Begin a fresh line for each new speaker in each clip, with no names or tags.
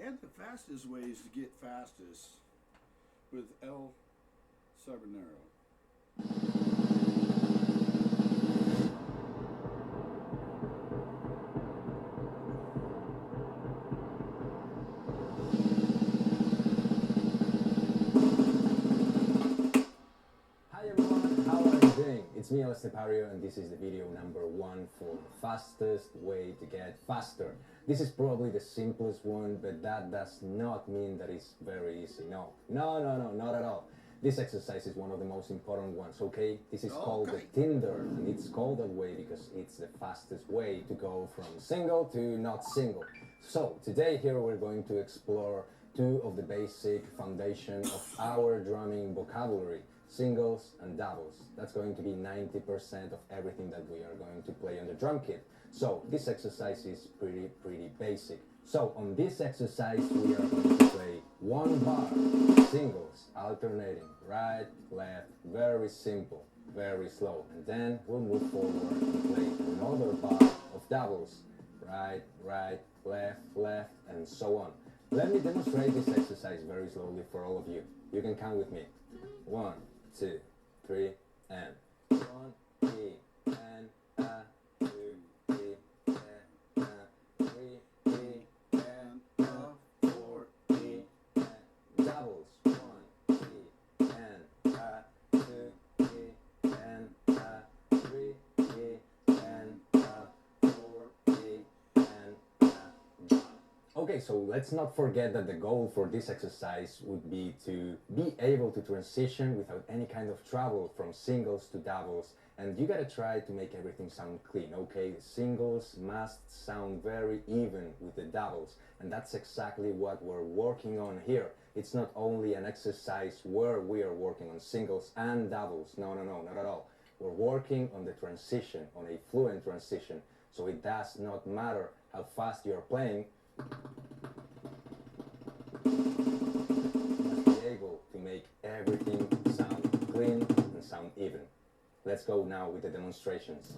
and the fastest ways to get fastest with SibernerO.
Hi everyone, how are you doing? It's me, SibernerO, and this is the video number 1 for fastest way to get faster. This is probably the simplest one, but that does not mean that it's very easy. No, not at all. This exercise is one of the most important ones, okay? This is called the Tinder, and it's called that way because it's the fastest way to go from single to not single. So, today here we're going to explore 2 of the basic foundation of our drumming vocabulary. Singles and doubles. That's going to be 90% of everything that we are going to play on the drum kit. So this exercise is pretty basic. So on this exercise we are going to play 1 bar, singles, alternating, right, left, very simple, very slow. And then we'll move forward and play another bar of doubles, right, left, and so on. Let me demonstrate this exercise very slowly for all of you. You can count with me. 1, 2, 3, and 1, 3, and 2, 3, and 3, 3, and 4, 3, and doubles. 1, 3, and 2, 3, and 3, 3, and 4, 3, and Okay, so let's not forget that the goal for this exercise would be to be able to transition without any kind of trouble from singles to doubles, and you gotta try to make everything sound clean, okay? Singles must sound very even with the doubles, and that's exactly what we're working on here. It's not only an exercise where we are working on singles and doubles, no, not at all. We're working on the transition, on a fluent transition, so it does not matter how fast you're playing. You must be able to make everything sound clean and sound even. Let's go now with the demonstrations.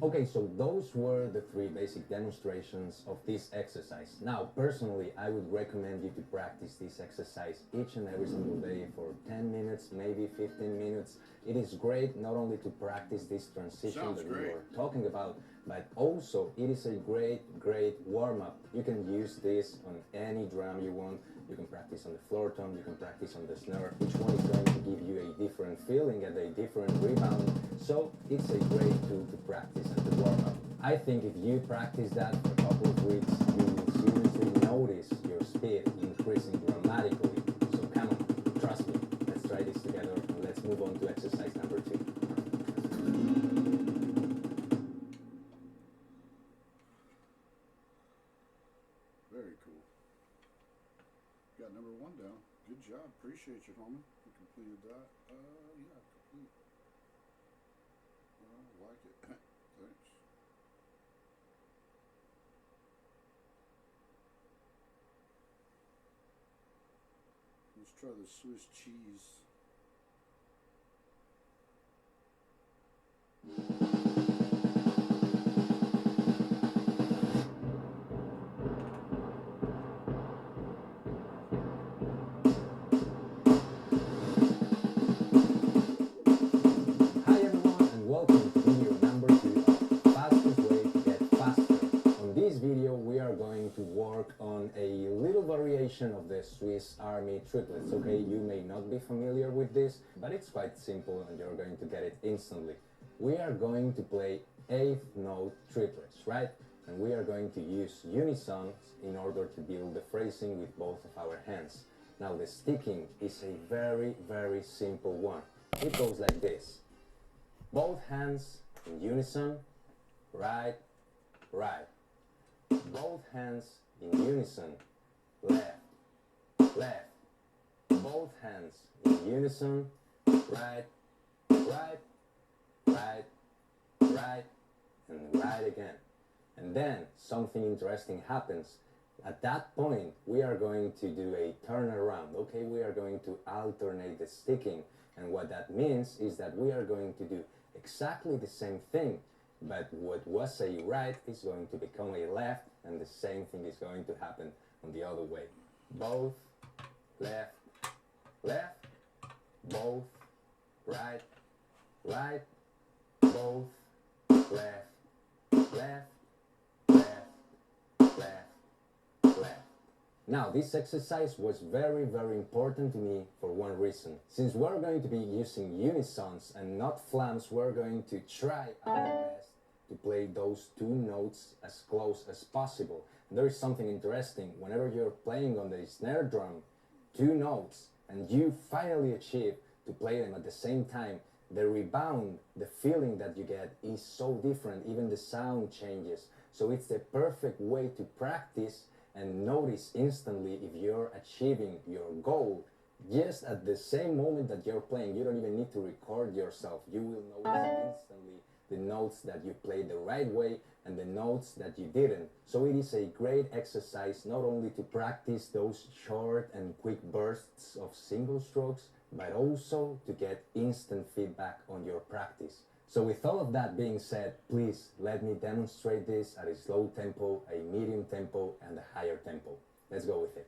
Okay, so those were the 3 basic demonstrations of this exercise. Now, personally, I would recommend you to practice this exercise each and every single day for 10 minutes, maybe 15 minutes. It is great not only to practice this transition that we were talking about, but also it is a great warm-up. You can use this on any drum you want. You can practice on the floor tom, you can practice on the snare. Each one is going to give you a different feeling and a different rebound. So it's a great tool to practice and to warm up. I think if you practice that for a couple of weeks, you will seriously notice your speed increasing dramatically. So come on, trust me. Let's try this together and let's move on to exercise number 2.
Very cool. Got number 1 down. Good job. Appreciate you, homie. You completed that. Yeah, complete. I like it. Thanks. Let's try the Swiss cheese.
version of the Swiss Army triplets, okay? You may not be familiar with this, but it's quite simple and you're going to get it instantly. We are going to play 8th note triplets, right? And we are going to use unisons in order to build the phrasing with both of our hands. Now the sticking is a very, very simple one. It goes like this. Both hands in unison, right, right. Both hands in unison, left, left. Both hands in unison, right, right, right, right, and right again. And then something interesting happens. At that point, we are going to do a turnaround, okay? We are going to alternate the sticking. And what that means is that we are going to do exactly the same thing, but what was a right is going to become a left, and the same thing is going to happen on the other way. Both, left, left, both, right, right, both, left, left, left, left, left. Now, this exercise was very, very important to me for one reason. Since we're going to be using unisons and not flams, we're going to try our best to play those two notes as close as possible. There is something interesting. Whenever you're playing on the snare drum, two notes, and you finally achieve to play them at the same time, the rebound, the feeling that you get is so different. Even the sound changes. So it's the perfect way to practice and notice instantly if you're achieving your goal just at the same moment that you're playing. You don't even need to record yourself. You will notice instantly the notes that you played the right way and the notes that you didn't. So it is a great exercise not only to practice those short and quick bursts of single strokes, but also to get instant feedback on your practice. So with all of that being said, please let me demonstrate this at a slow tempo, a medium tempo, and a higher tempo. Let's go with it.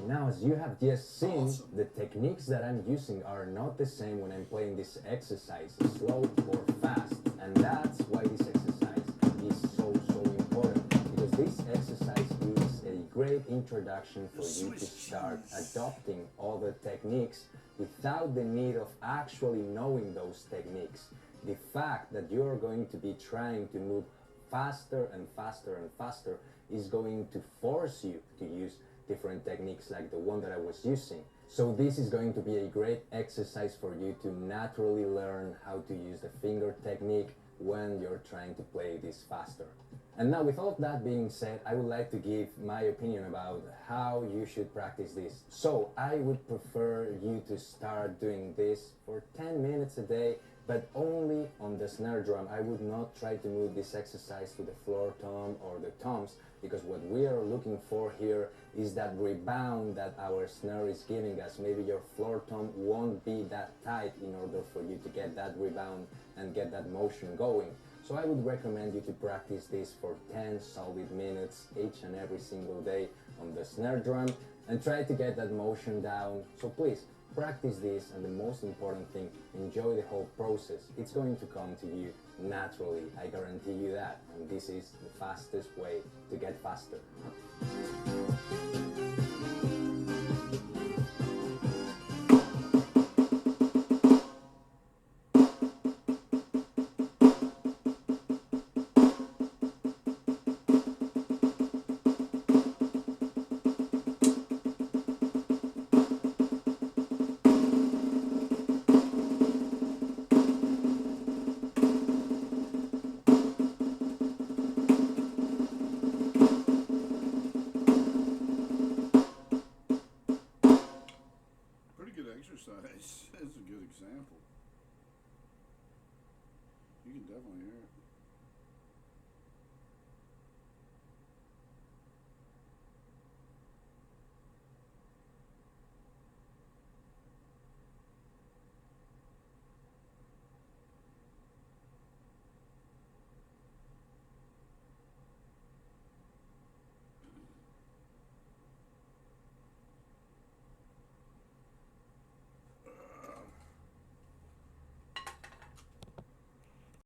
Now, as you have just seen, the techniques that I'm using are not the same when I'm playing this exercise, slow or fast. And that's why this exercise is so important. Because this exercise is a great introduction for you to start adopting all the techniques without the need of actually knowing those techniques. The fact that you're going to be trying to move faster and faster and faster is going to force you to use different techniques like the one that I was using. So this is going to be a great exercise for you to naturally learn how to use the finger technique when you're trying to play this faster. And now, with all of that being said, I would like to give my opinion about how you should practice this. So I would prefer you to start doing this for 10 minutes a day, but only on the snare drum. I would not try to move this exercise to the floor tom or the toms, because what we are looking for here is that rebound that our snare is giving us. Maybe your floor tom won't be that tight in order for you to get that rebound and get that motion going. So I would recommend you to practice this for 10 solid minutes each and every single day on the snare drum and try to get that motion down. So please, practice this, and the most important thing, enjoy the whole process. It's going to come to you naturally, I guarantee you that. And this is the fastest way to get faster.